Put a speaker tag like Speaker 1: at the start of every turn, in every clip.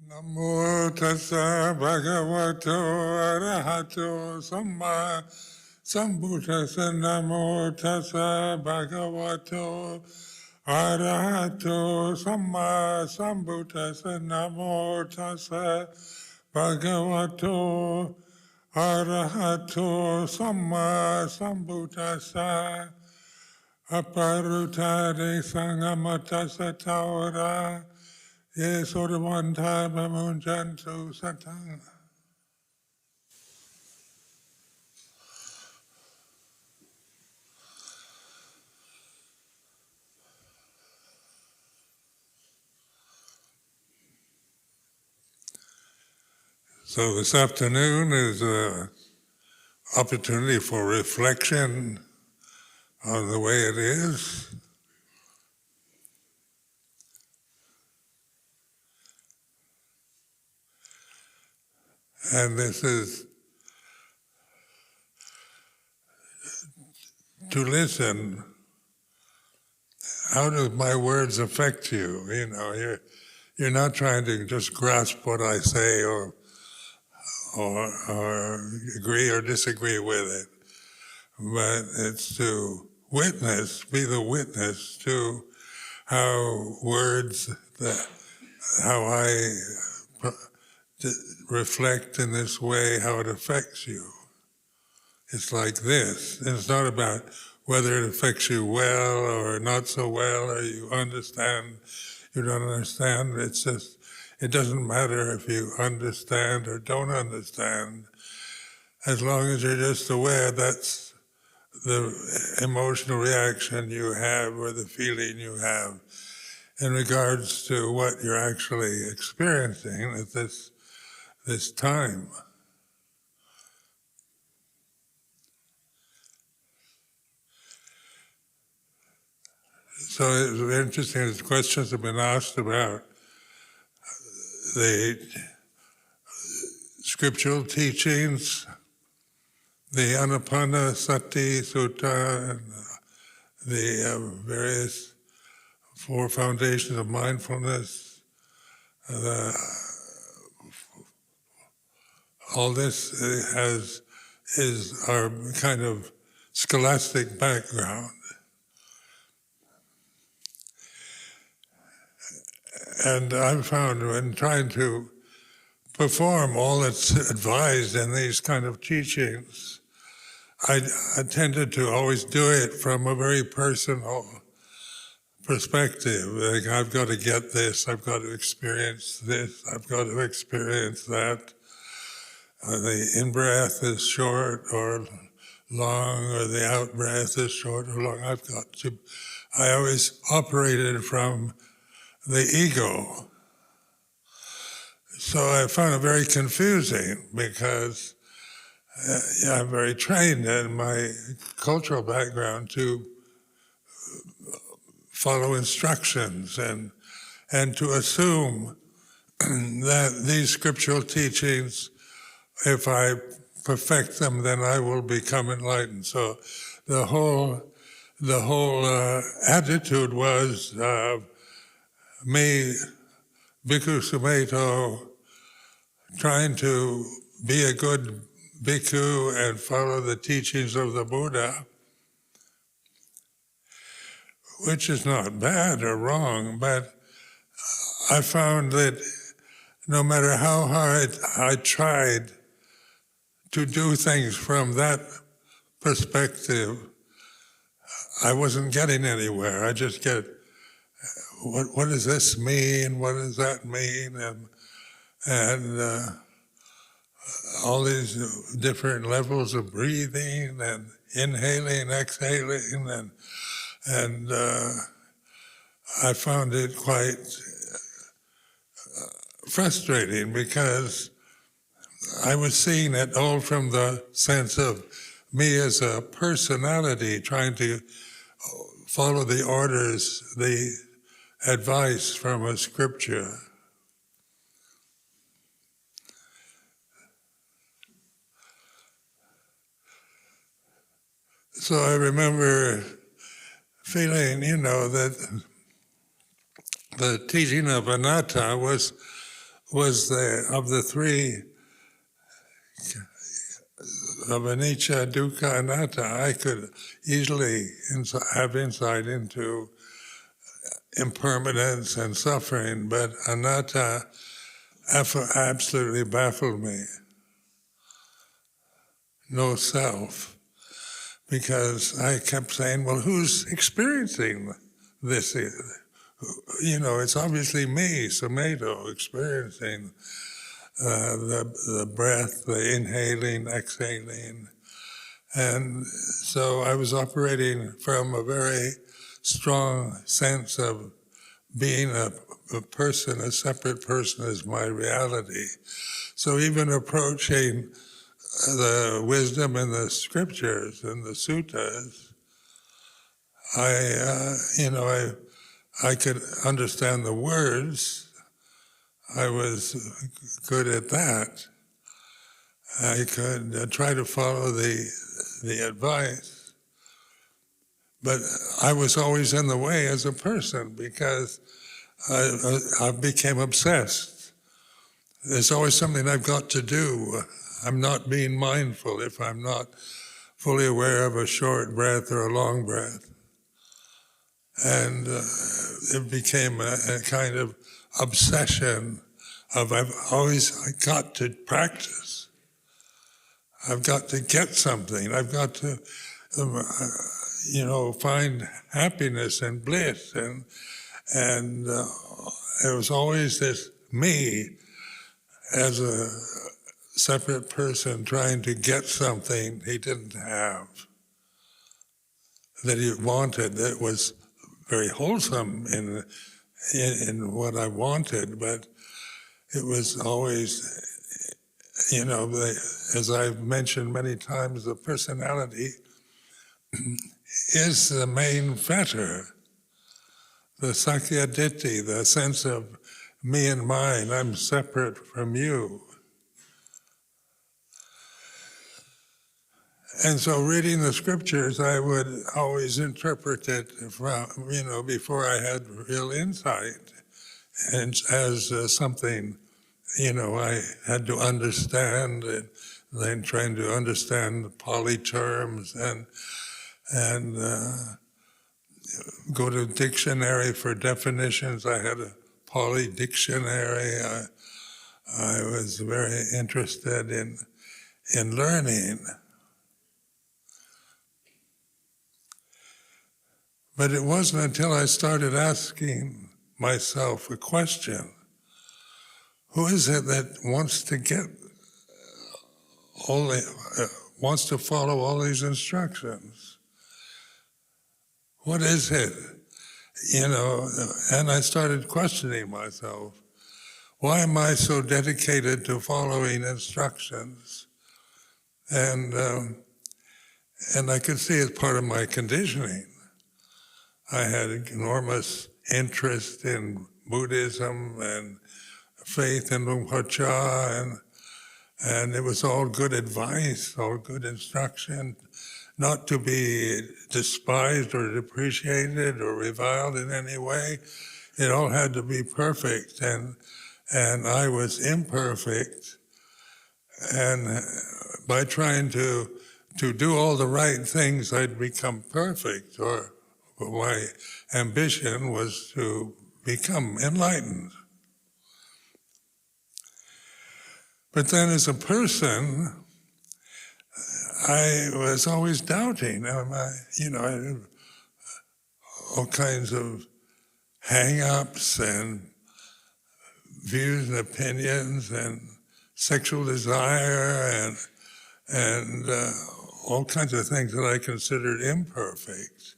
Speaker 1: Namo tassa bhagavato arahato samma sambuddhassa. Namo tassa bhagavato arahato samma sambuddhassa. Namo tassa bhagavato arahato samma sambuddhassa. Aparutade sangamatassa taura. Yes, Odavanta Bamunjantu Satang. So this afternoon is an opportunity for reflection on the way it is. And this is to listen. How do my words affect you? You know, you're not trying to just grasp what I say or agree or disagree with it, but it's to witness, be the witness to how words, how I reflect in this way, how it affects you. It's like this. It's not about whether it affects you well or not so well, or you understand, you don't understand. It's just, it doesn't matter if you understand or don't understand, as long as you're just aware that's the emotional reaction you have or the feeling you have in regards to what you're actually experiencing at this time. So it's very interesting, as questions have been asked about the scriptural teachings, the Anapanasati Sutta, and the various four foundations of mindfulness. All this is our kind of scholastic background. And I've found when trying to perform all that's advised in these kind of teachings, I tended to always do it from a very personal perspective. Like, I've got to get this, I've got to experience this, I've got to experience that. The in-breath is short or long, or the out-breath is short or long. I always operated from the ego. So I found it very confusing because I'm very trained in my cultural background to follow instructions and to assume that these scriptural teachings, if I perfect them, then I will become enlightened. So the whole attitude was me, Bhikkhu Sumedho, trying to be a good bhikkhu and follow the teachings of the Buddha, which is not bad or wrong, but I found that no matter how hard I tried to do things from that perspective, I wasn't getting anywhere. I just get, what does this mean? What does that mean? And all these different levels of breathing and inhaling, exhaling, and I found it quite frustrating because I was seeing it all from the sense of me as a personality trying to follow the orders, the advice from a scripture. So I remember feeling, that the teaching of anatta was was of the three, of anicca, dukkha, anatta, I could easily have insight into impermanence and suffering, but anatta absolutely baffled me. No self. Because I kept saying, well, who's experiencing this? You know, it's obviously me, Sumedho, experiencing the breath, the inhaling, exhaling. And so I was operating from a very strong sense of being a person, a separate person is my reality. So even approaching the wisdom in the scriptures and the suttas, I could understand the words. I was good at that. I could try to follow the advice, but I was always in the way as a person because I became obsessed. There's always something I've got to do. I'm not being mindful if I'm not fully aware of a short breath or a long breath. And it became a kind of obsession of I've got to practice. I've got to get something. I've got to, find happiness and bliss. And it was always this me as a separate person trying to get something he didn't have, that he wanted, that was very wholesome in what I wanted, but it was always, as I've mentioned many times, the personality is the main fetter, the sakya ditti, the sense of me and mine, I'm separate from you. And so reading the scriptures, I would always interpret it from, before I had real insight, and as something, I had to understand, and then trying to understand the Pali terms and go to dictionary for definitions. I had a Pali dictionary. I was very interested in learning. But it wasn't until I started asking myself a question: who is it that wants to wants to follow all these instructions? What is it? And I started questioning myself. Why am I so dedicated to following instructions? And I could see it's part of my conditioning. I had enormous interest in Buddhism and faith in Luang Por Sumedho, and it was all good advice, all good instruction, not to be despised or depreciated or reviled in any way. It all had to be perfect, and I was imperfect. And by trying to do all the right things, I'd become perfect, or my ambition was to become enlightened. But then as a person, I was always doubting. I had all kinds of hang-ups and views and opinions and sexual desire and all kinds of things that I considered imperfect.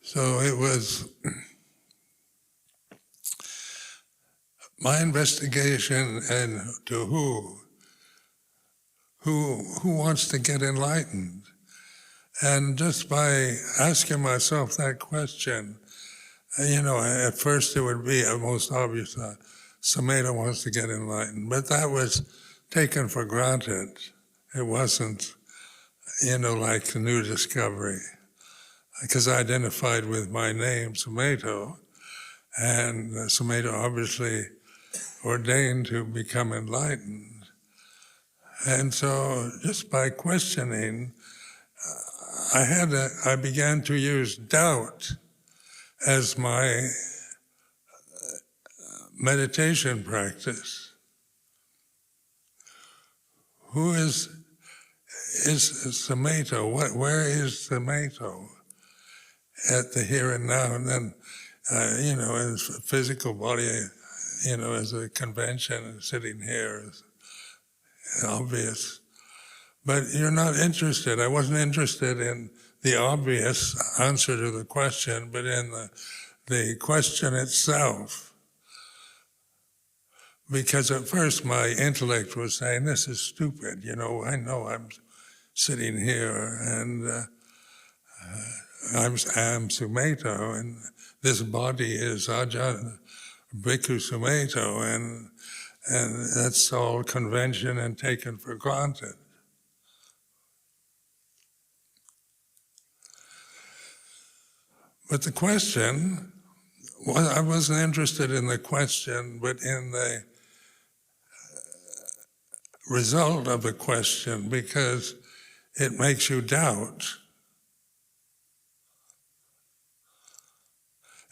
Speaker 1: So it was my investigation, and to who wants to get enlightened. And just by asking myself that question, at first it would be most obvious, Sumedho wants to get enlightened, but that was taken for granted. It wasn't, like a new discovery. because I identified with my name, Sumedho, and Sumedho obviously ordained to become enlightened. And so just by questioning, I began to use doubt as my meditation practice. Who is Sumedho? Where is Sumedho? At the here and now, and then, in physical body, as a convention, sitting here is obvious. But you're not interested. I wasn't interested in the obvious answer to the question, but in the question itself. Because at first my intellect was saying, this is stupid, I know I'm sitting here, and I'm Sumedho, and this body is Ajahn Sumedho, and that's all convention and taken for granted. But the question, I wasn't interested in the question, but in the result of the question, because it makes you doubt.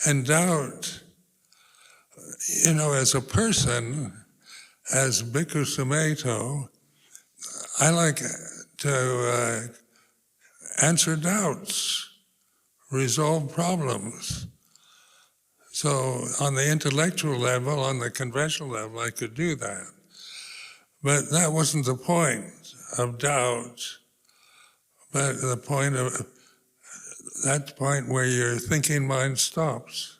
Speaker 1: And doubt, as a person, as Bhikkhu Sumedho, I like to answer doubts, resolve problems. So on the intellectual level, on the conventional level, I could do that. But that wasn't the point of doubt, but the point of that point where your thinking mind stops.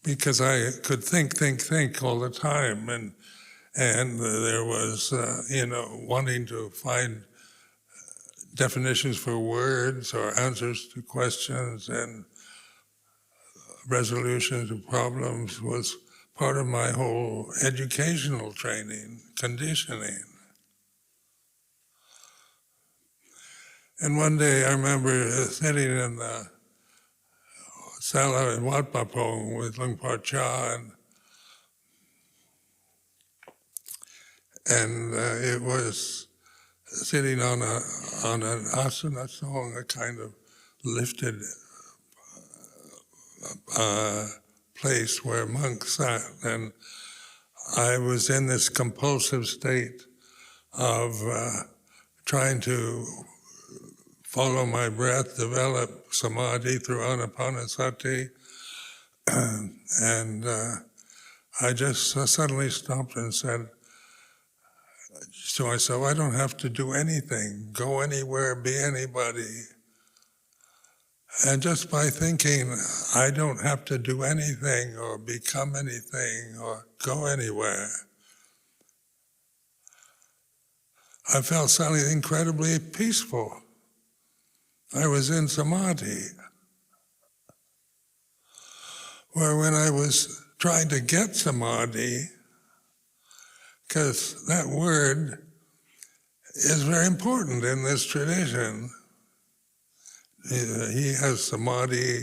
Speaker 1: Because I could think all the time, and there was, wanting to find definitions for words or answers to questions and resolutions of problems was part of my whole educational training, conditioning. And one day I remember sitting in the sala in Wat Papong with Luang Por and it was sitting on an asana song, a kind of lifted place where monks sat, and I was in this compulsive state of trying to follow my breath, develop samadhi through anapanasati, and I just suddenly stopped and said to myself, I don't have to do anything, go anywhere, be anybody. And just by thinking, I don't have to do anything or become anything or go anywhere, I felt suddenly incredibly peaceful. I was in samadhi, where when I was trying to get samadhi, because that word is very important in this tradition. He has samadhi,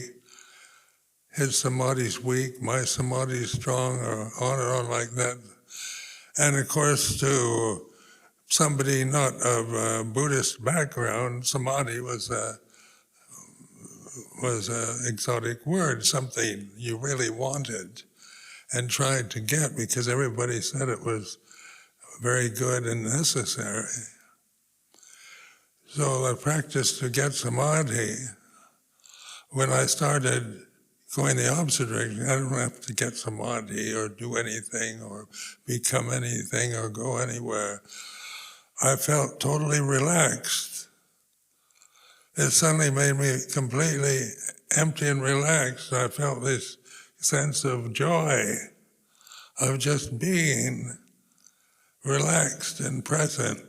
Speaker 1: his samadhi's weak, my samadhi's strong, or on and on like that. And of course, to somebody not of a Buddhist background, samadhi was an exotic word, something you really wanted and tried to get because everybody said it was very good and necessary. So I practiced to get samadhi. When I started going the opposite direction, I don't have to get samadhi or do anything or become anything or go anywhere. I felt totally relaxed. It suddenly made me completely empty and relaxed. I felt this sense of joy, of just being relaxed and present.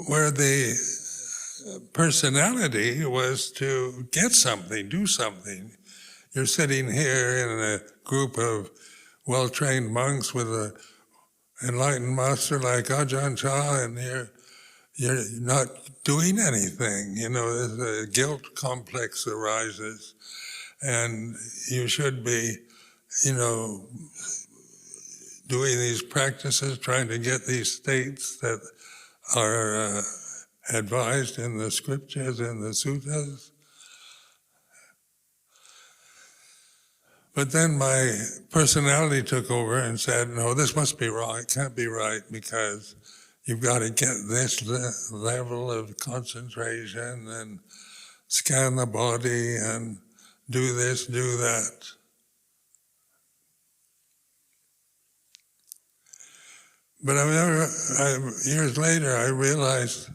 Speaker 1: Where the personality was to get something, do something. You're sitting here in a group of well-trained monks with an enlightened master like Ajahn Chah, and you're not doing anything. The guilt complex arises, and you should be, doing these practices, trying to get these states that are advised in the scriptures and the suttas. But then my personality took over and said, no, this must be wrong. It can't be right, because you've got to get this level of concentration and scan the body and do this, do that. But years later, I realized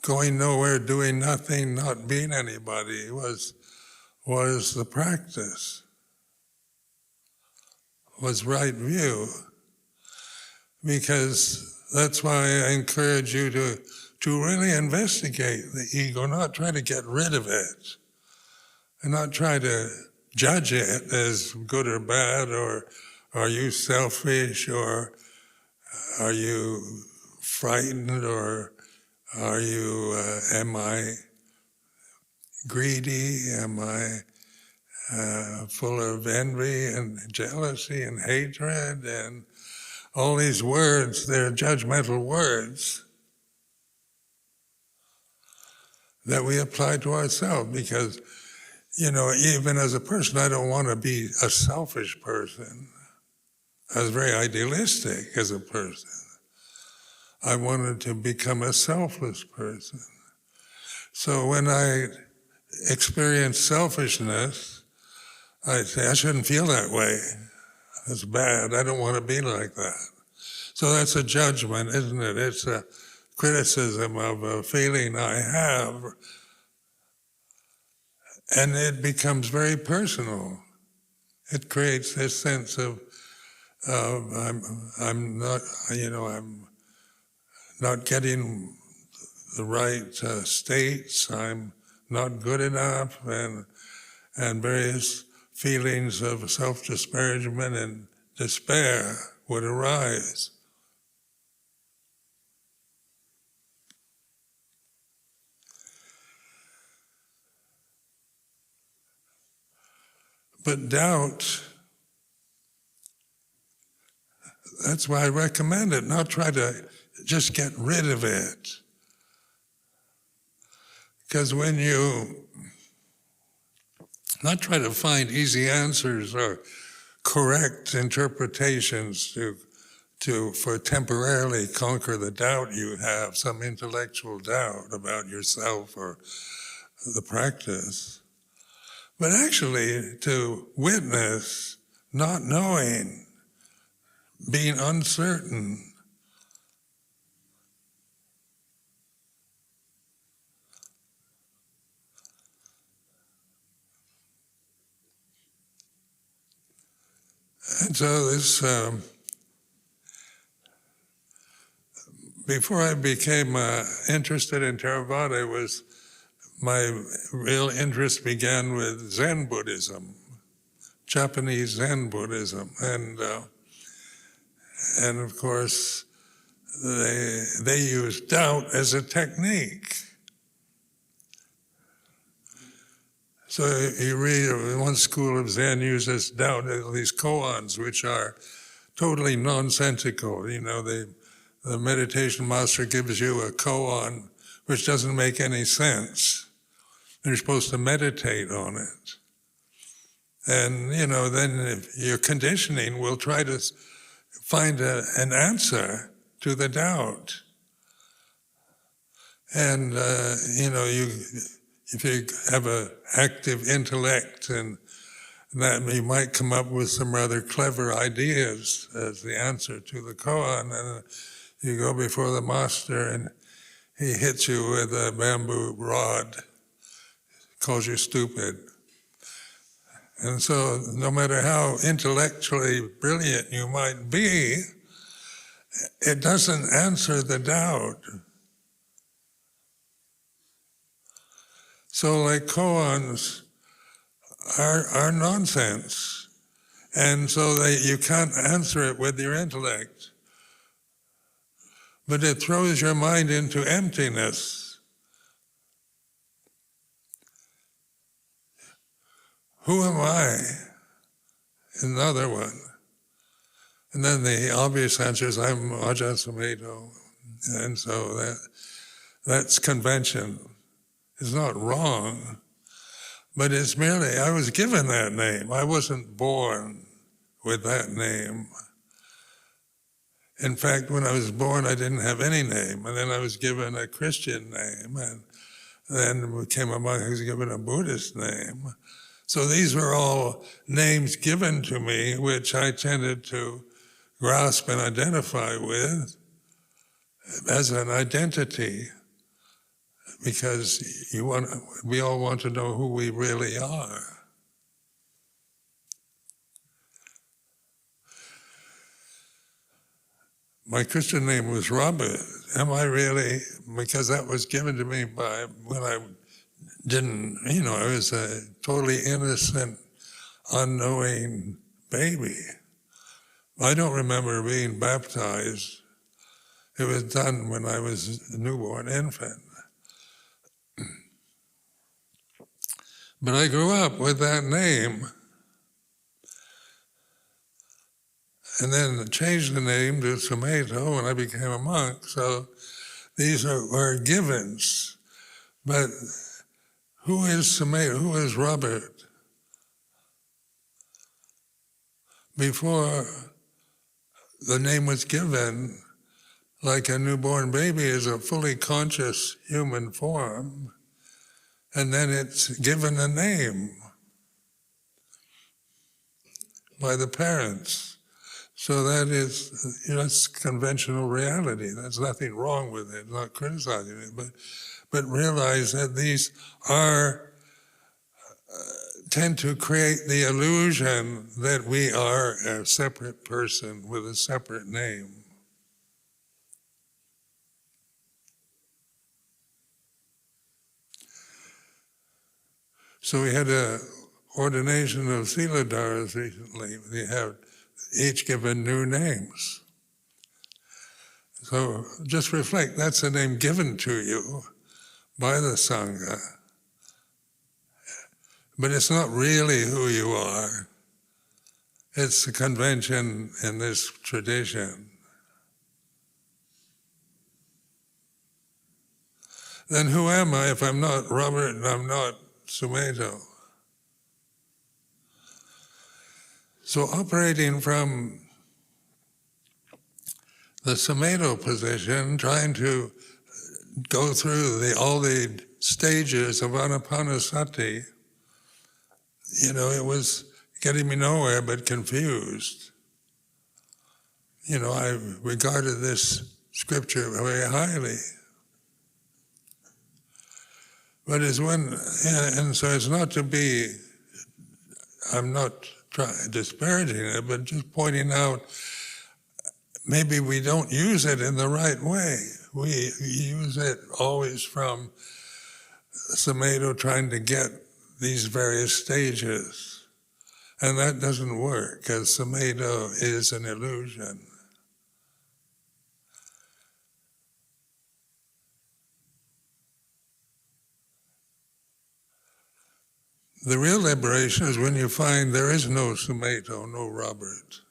Speaker 1: going nowhere, doing nothing, not being anybody was the practice, was right view. Because that's why I encourage you to really investigate the ego, not try to get rid of it, and not try to judge it as good or bad, or are you selfish, or are you frightened, or are you, am I greedy, am I full of envy and jealousy and hatred, and all these words, they're judgmental words that we apply to ourselves, because, even as a person, I don't want to be a selfish person. I was very idealistic as a person. I wanted to become a selfless person. So when I experience selfishness, I say, I shouldn't feel that way. That's bad. I don't want to be like that. So that's a judgment, isn't it? It's a criticism of a feeling I have, and it becomes very personal. It creates this sense of I'm not, I'm not getting the right states. I'm not good enough, and various feelings of self-disparagement and despair would arise. But doubt, that's why I recommend it, not try to just get rid of it. Because when you not try to find easy answers or correct interpretations for temporarily conquer the doubt you have, some intellectual doubt about yourself or the practice, but actually to witness not knowing, being uncertain. And so this, before I became interested in Theravada, my real interest began with Zen Buddhism, Japanese Zen Buddhism, and of course they use doubt as a technique. So you read, one school of Zen uses doubt, these koans, which are totally nonsensical. The meditation master gives you a koan which doesn't make any sense. You're supposed to meditate on it. And, then if your conditioning will try to find an answer to the doubt. And, if you have an active intellect, and that you might come up with some rather clever ideas as the answer to the koan, and you go before the master and he hits you with a bamboo rod, calls you stupid. And so no matter how intellectually brilliant you might be, it doesn't answer the doubt. So like koans are nonsense, and so you can't answer it with your intellect. but it throws your mind into emptiness. Who am I? Another one. And then the obvious answer is, I'm Ajahn Sumedho. And so that's convention. It's not wrong, but it's merely, I was given that name. I wasn't born with that name. In fact, when I was born, I didn't have any name, and then I was given a Christian name, and then became a monk who was given a Buddhist name. So these were all names given to me, which I tended to grasp and identify with as an identity, because we all want to know who we really are. My Christian name was Robert. Am I really? Because that was given to me when I didn't, I was a totally innocent, unknowing baby. I don't remember being baptized. It was done when I was a newborn infant. But I grew up with that name, and then changed the name to Sumedho when I became a monk. So these were givens. But who is Sumedho? Who is Robert? Before the name was given, like a newborn baby is a fully conscious human form, and then it's given a name by the parents. So that is, that's conventional reality. There's nothing wrong with it, not criticizing it, but realize that these tend to create the illusion that we are a separate person with a separate name. So we had an ordination of Siladharas recently. They have each given new names. So just reflect, that's a name given to you by the Sangha. But it's not really who you are. It's the convention in this tradition. Then who am I if I'm not Robert and I'm not Sumedho? So operating from the Sumedho position, trying to go through all the stages of Anapanasati, it was getting me nowhere but confused. I regarded this scripture very highly. But and so it's not to be, I'm not disparaging it, but just pointing out, maybe we don't use it in the right way. We use it always from Sumedho trying to get these various stages. And that doesn't work, because Sumedho is an illusion. The real liberation is when you find there is no Sumedho, no Robert.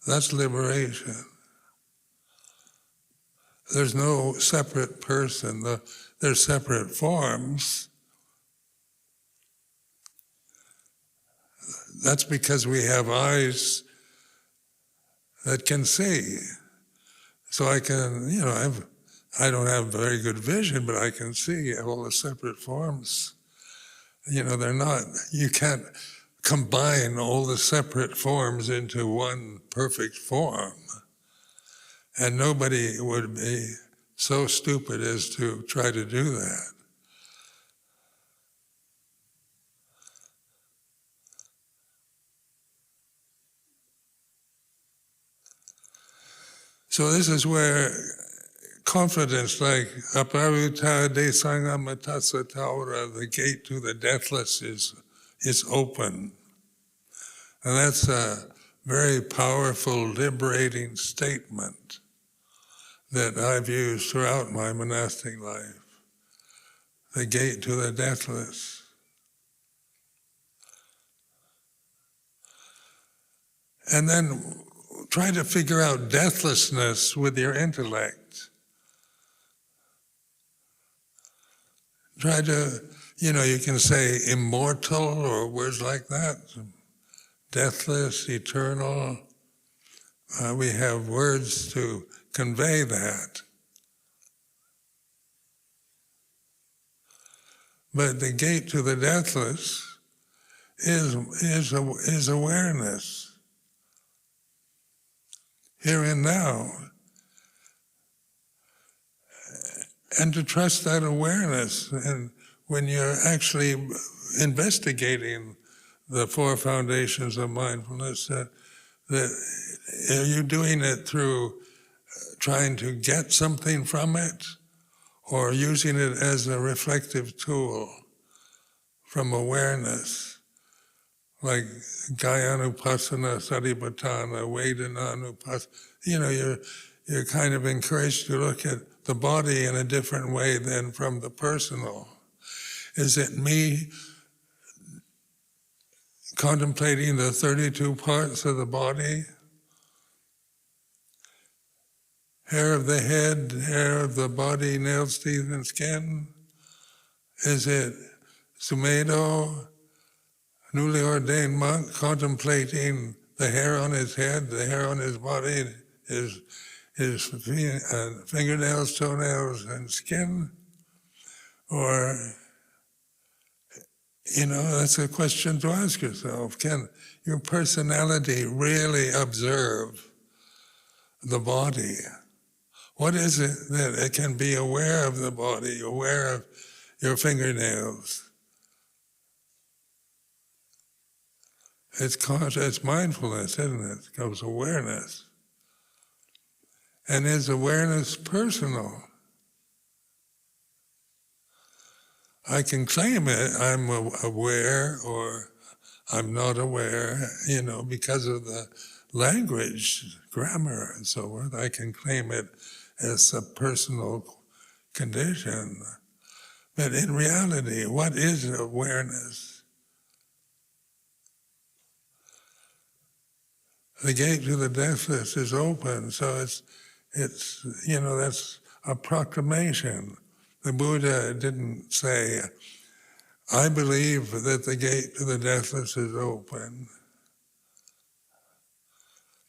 Speaker 1: That's liberation. There's no separate person. There's separate forms. That's because we have eyes that can see. So I can, I don't have very good vision, but I can see all the separate forms. They're not, you can't combine all the separate forms into one perfect form. And nobody would be so stupid as to try to do that. So this is where confidence, like aparuta de sangamatasa taura, the gate to the deathless is open. And that's a very powerful, liberating statement that I've used throughout my monastic life. The gate to the deathless. And then try to figure out deathlessness with your intellect. Try to, you can say immortal or words like that. Deathless, eternal. We have words to convey that. But the gate to the deathless is awareness, here and now. And to trust that awareness, and when you're actually investigating the four foundations of mindfulness, that are you doing it through trying to get something from it, or using it as a reflective tool from awareness, like Gayanupassana, Satipatthana, Vedananupassana. You're kind of encouraged to look at the body in a different way than from the personal. Is it me contemplating the 32 parts of the body? Hair of the head, hair of the body, nails, teeth, and skin? Is it Sumedho, newly ordained monk, contemplating the hair on his head, the hair on his body, his fingernails, toenails, and skin? Or, that's a question to ask yourself. Can your personality really observe the body? What is it that it can be aware of the body, aware of your fingernails? It's mindfulness, isn't it? It comes awareness. And is awareness personal? I can claim it, I'm aware or I'm not aware, because of the language, grammar, and so forth. I can claim it as a personal condition. But in reality, what is awareness? The gate to the deathless is open, so it's that's a proclamation. The Buddha didn't say, I believe that the gate to the deathless is open.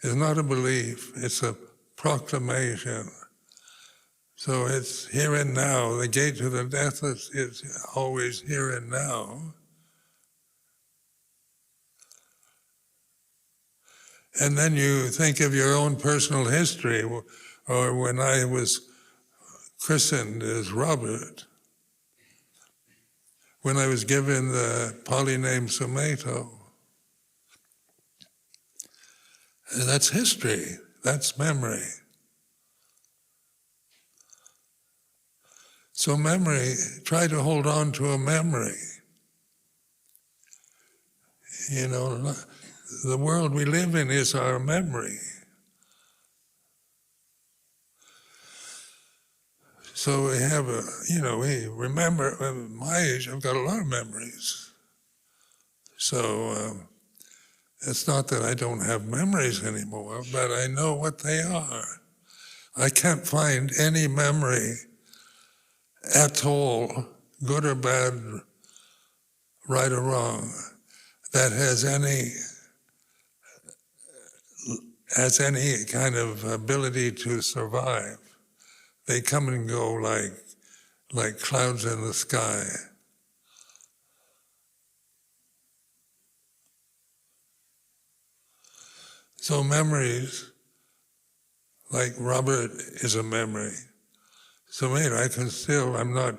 Speaker 1: It's not a belief, it's a proclamation. So it's here and now. The gate to the deathless is always here and now. And then you think of your own personal history, or when I was christened as Robert, when I was given the Pali name Sumedho. That's history, that's memory. So memory, try to hold on to a memory. The world we live in is our memory. So we have we remember, at my age, I've got a lot of memories. So it's not that I don't have memories anymore, but I know what they are. I can't find any memory at all, good or bad, right or wrong, that has any kind of ability to survive. They come and go like clouds in the sky. So memories, like Robert is a memory. So maybe I'm not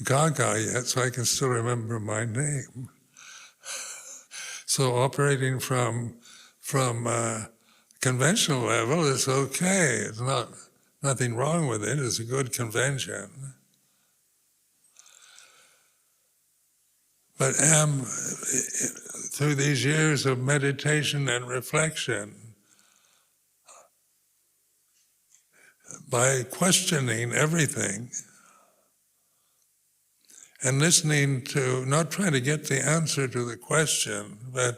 Speaker 1: gaga yet, so I can still remember my name. So operating from conventional level is okay. It's nothing wrong with it. It's a good convention. but am, through these years of meditation and reflection, by questioning everything and listening to, not trying to get the answer to the question, but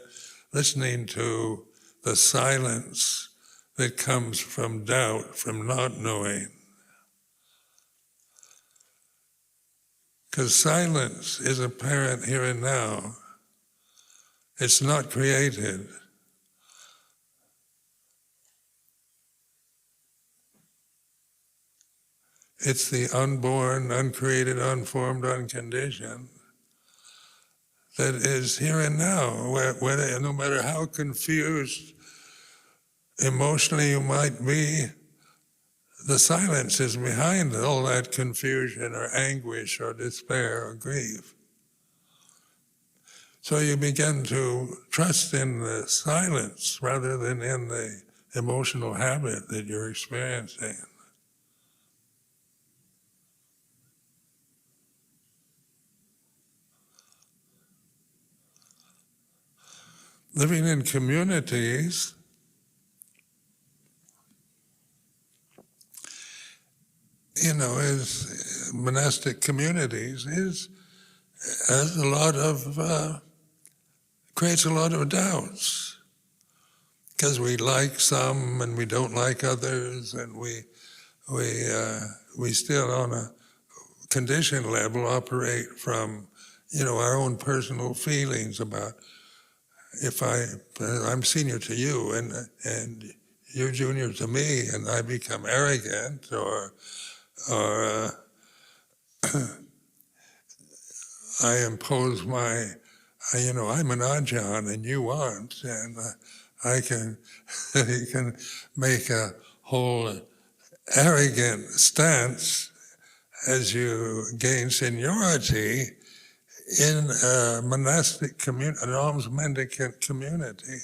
Speaker 1: listening to the silence that comes from doubt, from not knowing. Because silence is apparent here and now. It's not created. It's the unborn, uncreated, unformed, unconditioned that is here and now, where no matter how confused emotionally you might be, the silence is behind all that confusion or anguish or despair or grief. So you begin to trust in the silence rather than in the emotional habit that you're experiencing. Living in communities is monastic communities has a lot of creates a lot of doubts because we like some and we don't like others, and we still on a conditioned level operate from our own personal feelings about if I'm senior to you and you're junior to me, and I become arrogant or I impose I'm an Ajahn and you aren't, and you can make a whole arrogant stance as you gain seniority in a monastic community, an alms mendicant community.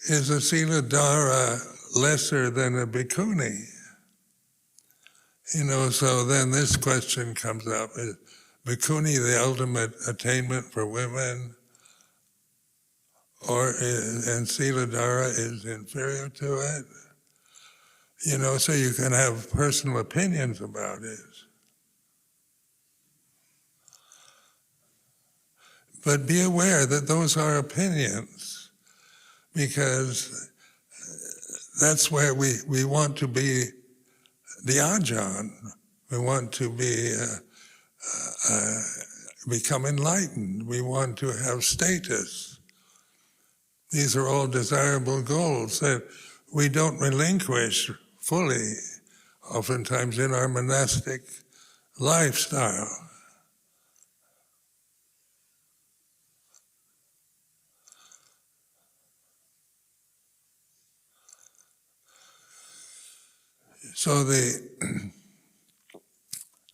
Speaker 1: Is a Siladhara lesser than a bhikkhuni? So then this question comes up: is bhikkhuni the ultimate attainment for women, and Siladhara is inferior to it? So you can have personal opinions about it. But be aware that those are opinions, because that's where we want to be the Ajahn. We want to become enlightened. We want to have status. These are all desirable goals that we don't relinquish fully, oftentimes in our monastic lifestyle. So the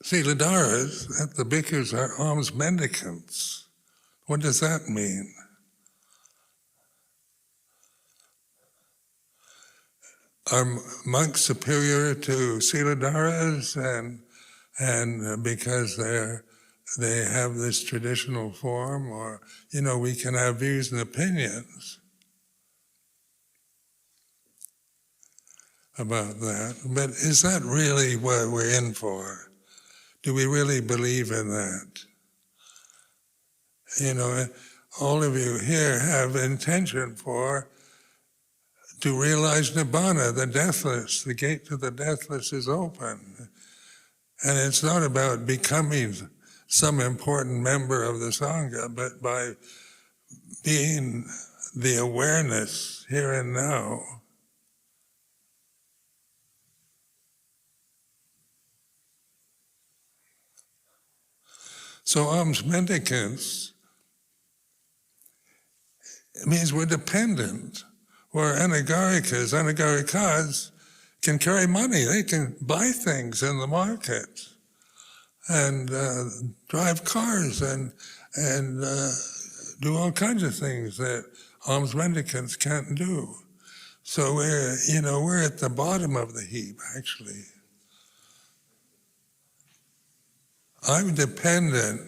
Speaker 1: Siladharas, the bhikkhus, are alms mendicants. What does that mean? Are monks superior to Siladharas, and because they have this traditional form, or we can have views and opinions about that. But is that really what we're in for? Do we really believe in that? All of you here have intention to realize Nibbana, the deathless. The gate to the deathless is open. And it's not about becoming some important member of the Sangha, but by being the awareness here and now. So alms mendicants, it means we're dependent. Where anagarikas can carry money. They can buy things in the market and drive cars and do all kinds of things that alms mendicants can't do. So we're at the bottom of the heap, actually. I'm dependent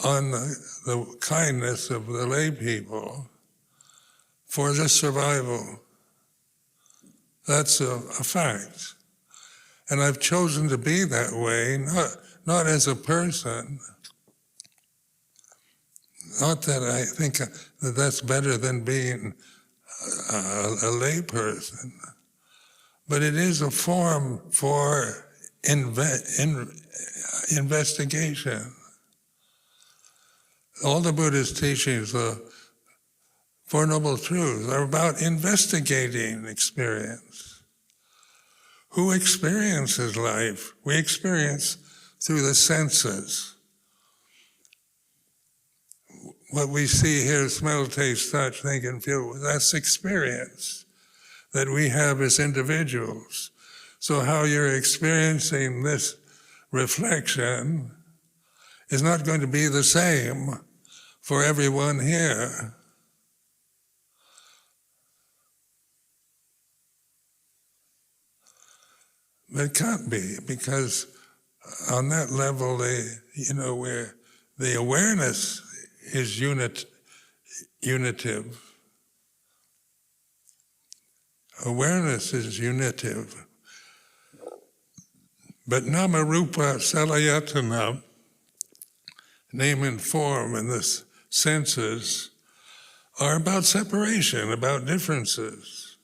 Speaker 1: on the kindness of the lay people for the survival. That's a fact. And I've chosen to be that way, not as a person, not that I think that that's better than being a lay person, but it is a form for investigation. All the Buddhist teachings, the Four Noble Truths, are about investigating experience. Who experiences life? We experience through the senses. What we see, hear, smell, taste, touch, think, and feel, that's experience that we have as individuals. So how you're experiencing this reflection is not going to be the same for everyone here. But it can't be, because on that level, where the awareness is unitive. Awareness is unitive. But nama rupa salayatana, name and form and the senses, are about separation, about differences.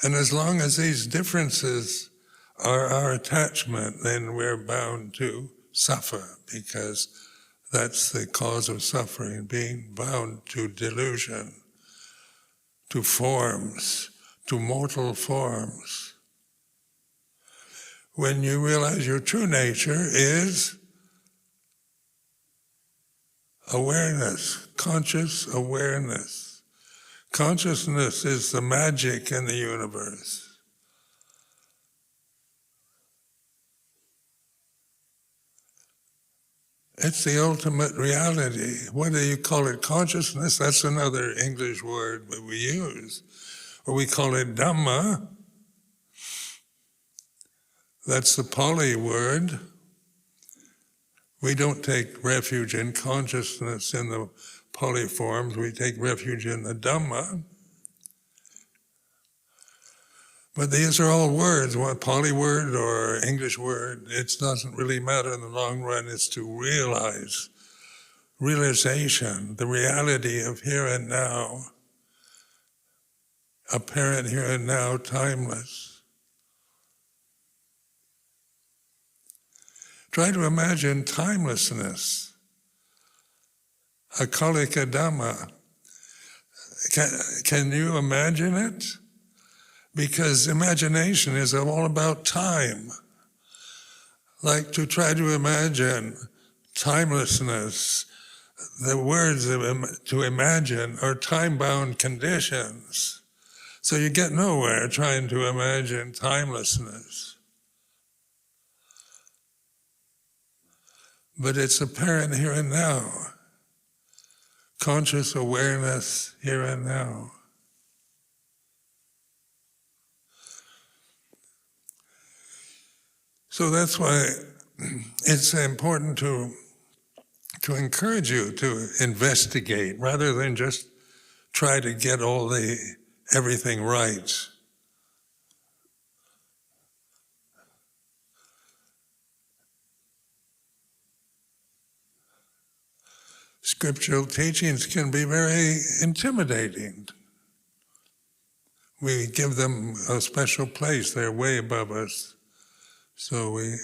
Speaker 1: And as long as these differences are our attachment, then we're bound to suffer, because that's the cause of suffering, being bound to delusion, to forms, to mortal forms. When you realize your true nature is awareness, conscious awareness. Consciousness is the magic in the universe. It's the ultimate reality. Whether you call it consciousness, that's another English word that we use. Or we call it Dhamma. That's the Pali word. We don't take refuge in consciousness in the Pali forms. We take refuge in the Dhamma. But these are all words, one Pali word or English word. It doesn't really matter in the long run. It's to realization, the reality of here and now, apparent here and now, timeless. Try to imagine timelessness, akalika Dhamma. Can you imagine it? Because imagination is all about time. Like to try to imagine timelessness, the words to imagine are time-bound conditions. So you get nowhere trying to imagine timelessness. But it's apparent here and now. Conscious awareness here and now. So that's why it's important to encourage you to investigate rather than just try to get everything right. Scriptural teachings can be very intimidating. We give them a special place. They're way above us. So we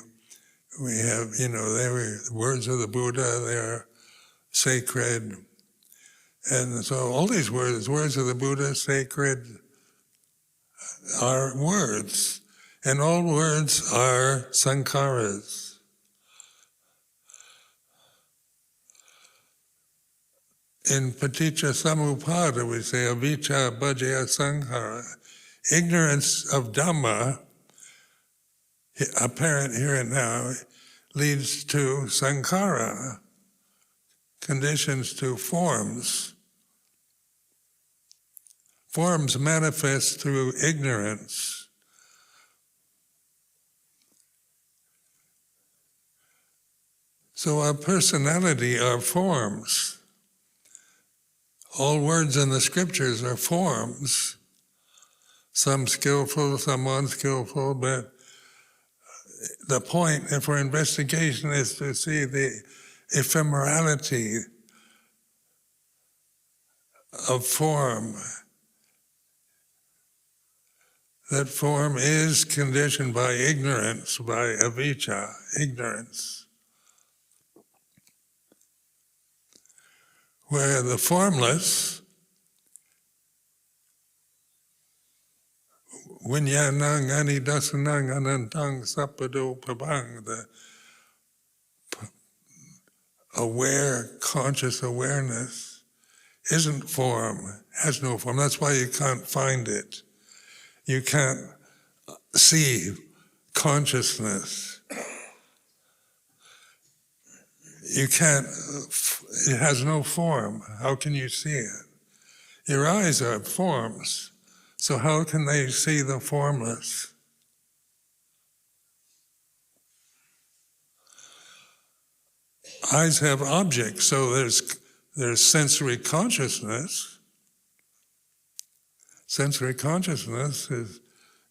Speaker 1: have, they're words of the Buddha, they're sacred. And so all these words of the Buddha, sacred, are words. And all words are sankharas. In Paticca Samuppada, we say, avicca bhajaya sankhara. Ignorance of Dhamma, apparent here and now, leads to sankhara, conditions to forms. Forms manifest through ignorance. So our personality are forms. All words in the scriptures are forms. Some skillful, some unskillful, but the point for investigation is to see the ephemerality of form. That form is conditioned by ignorance, by avijja, ignorance. Where the formless, vinyanang anidasanang anantang sappado pabang, the aware, conscious awareness, isn't form, has no form. That's why you can't find it. You can't see consciousness. You can't, it has no form. How can you see it? Your eyes are forms, so how can they see the formless? Eyes have objects, so there's sensory consciousness. Sensory consciousness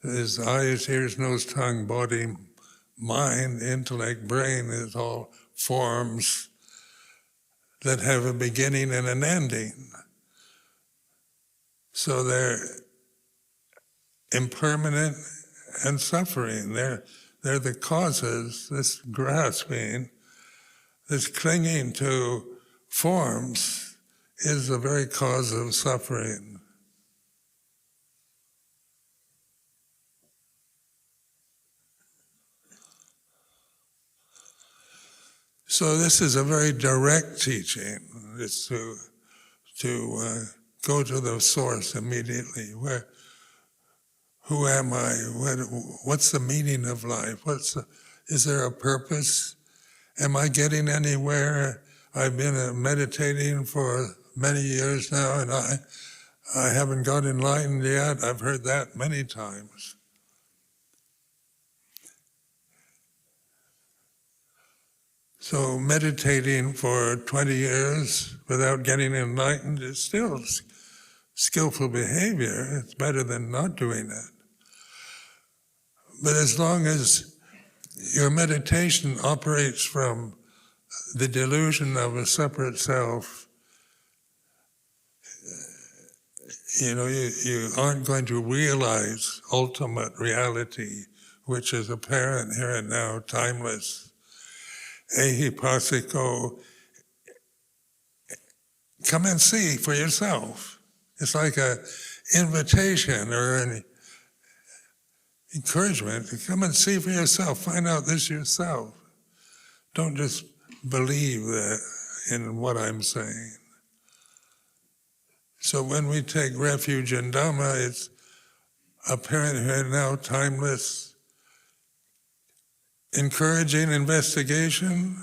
Speaker 1: is eyes, ears, nose, tongue, body, mind, intellect, brain, is all forms that have a beginning and an ending. So they're impermanent and suffering. They're the causes, this grasping, this clinging to forms is the very cause of suffering. So this is a very direct teaching. It's to go to the source immediately. Who am I? What's the meaning of life? Is there a purpose? Am I getting anywhere? I've been meditating for many years now, and I haven't got enlightened yet. I've heard that many times. So meditating for 20 years without getting enlightened is still skillful behavior. It's better than not doing it. But as long as your meditation operates from the delusion of a separate self, you aren't going to realize ultimate reality, which is apparent here and now, timeless. Ehipasiko, come and see for yourself. It's like an invitation or an encouragement to come and see for yourself. Find out this yourself. Don't just believe in what I'm saying. So when we take refuge in Dhamma, it's apparent here now, timeless, encouraging investigation,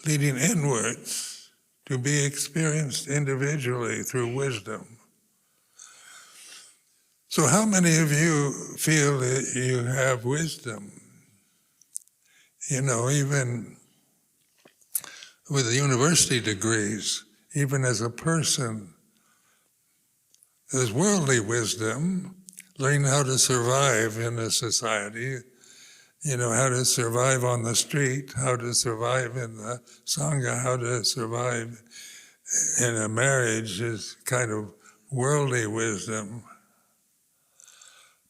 Speaker 1: leading inwards to be experienced individually through wisdom. So how many of you feel that you have wisdom? Even with the university degrees, even as a person, there's worldly wisdom, learning how to survive in a society, how to survive on the street, how to survive in the Sangha, how to survive in a marriage is kind of worldly wisdom.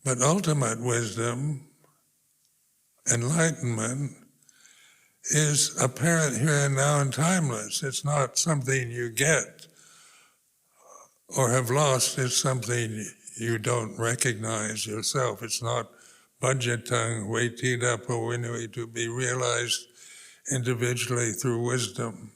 Speaker 1: But ultimate wisdom, enlightenment, is apparent here and now and timeless. It's not something you get or have lost, it's something you don't recognize yourself. It's not bhajatang vetida pavinui, to be realized individually through wisdom.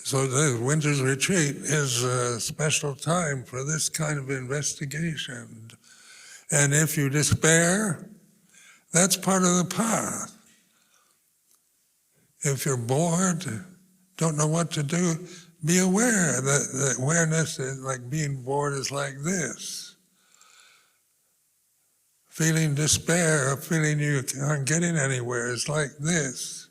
Speaker 1: So the winter's retreat is a special time for this kind of investigation. And if you despair, that's part of the path. If you're bored, don't know what to do, be aware that the awareness is like being bored is like this. Feeling despair, feeling you aren't getting anywhere is like this.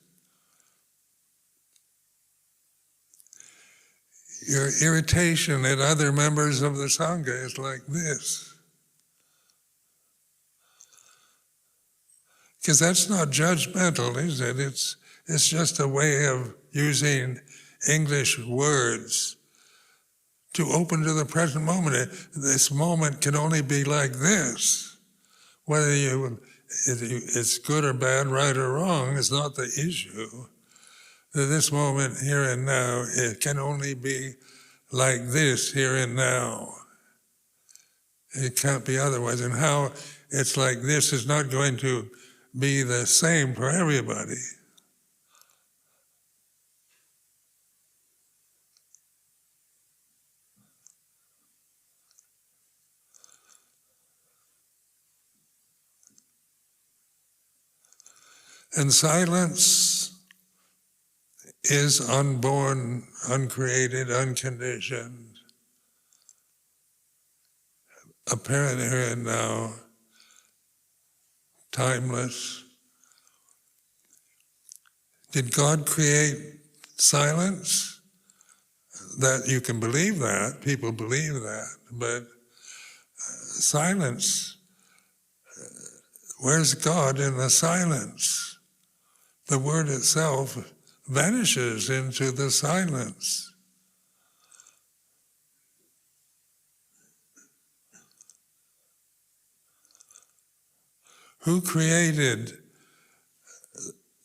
Speaker 1: Your irritation at other members of the Sangha is like this. Because that's not judgmental, is it? It's just a way of using English words to open to the present moment. This moment can only be like this. Whether it's good or bad, right or wrong, is not the issue. This moment, here and now, it can only be like this, here and now. It can't be otherwise. And how it's like this is not going to be the same for everybody. And silence is unborn, uncreated, unconditioned, apparent here and now, timeless. Did God create silence? That you can believe that, people believe that, but silence, where's God in the silence? The word itself vanishes into the silence. Who created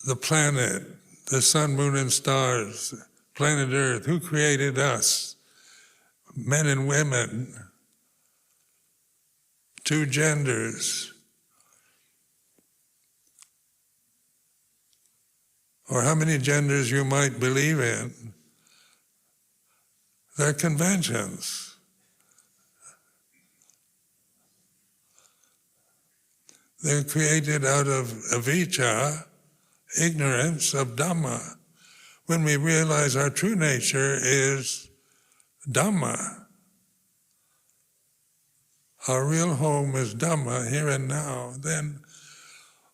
Speaker 1: the planet, the sun, moon, and stars, planet Earth? Who created us, men and women, two genders? Or how many genders you might believe in. They're conventions. They're created out of avijja, ignorance of Dhamma. When we realize our true nature is Dhamma, our real home is Dhamma, here and now, then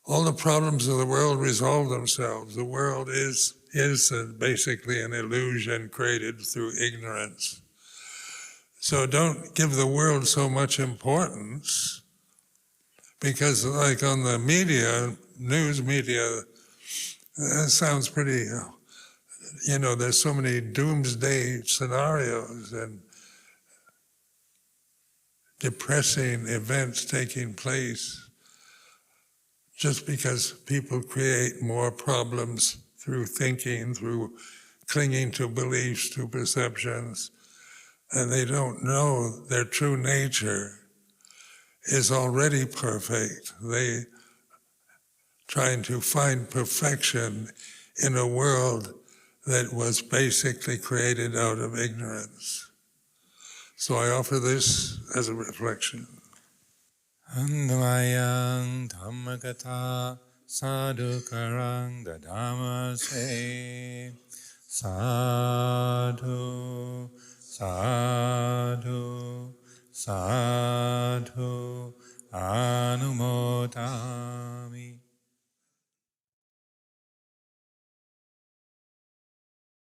Speaker 1: all the problems of the world resolve themselves. The world is basically an illusion created through ignorance. So don't give the world so much importance, because like on the media, news media, that sounds pretty, there's so many doomsday scenarios and depressing events taking place. Just because people create more problems through thinking, through clinging to beliefs, to perceptions, and they don't know their true nature is already perfect. They trying to find perfection in a world that was basically created out of ignorance. So I offer this as a reflection.
Speaker 2: Andvayang Dhammakatha Sadhukarang Dadamase Sadhu